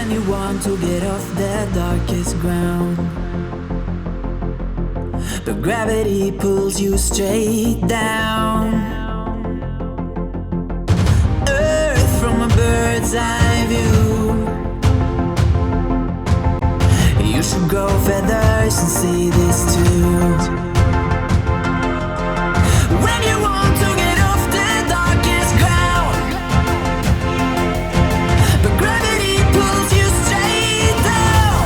When you want to get off the darkest ground, but gravity pulls you straight down. Earth from a bird's eye view. You should grow feathers and see this too. When you want to get off the darkest ground, but gravity pulls you straight down.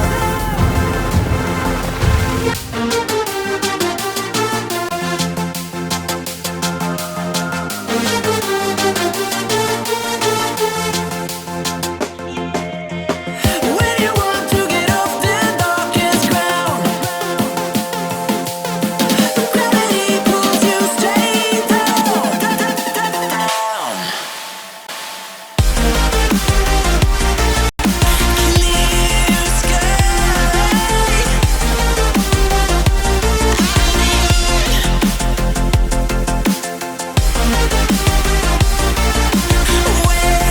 When you want to get off the darkest ground, but gravity pulls you straight down, down. Clear sky. Where am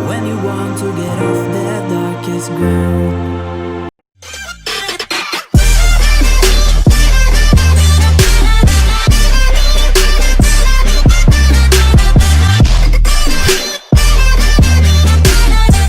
When you want to get off the darkest ground,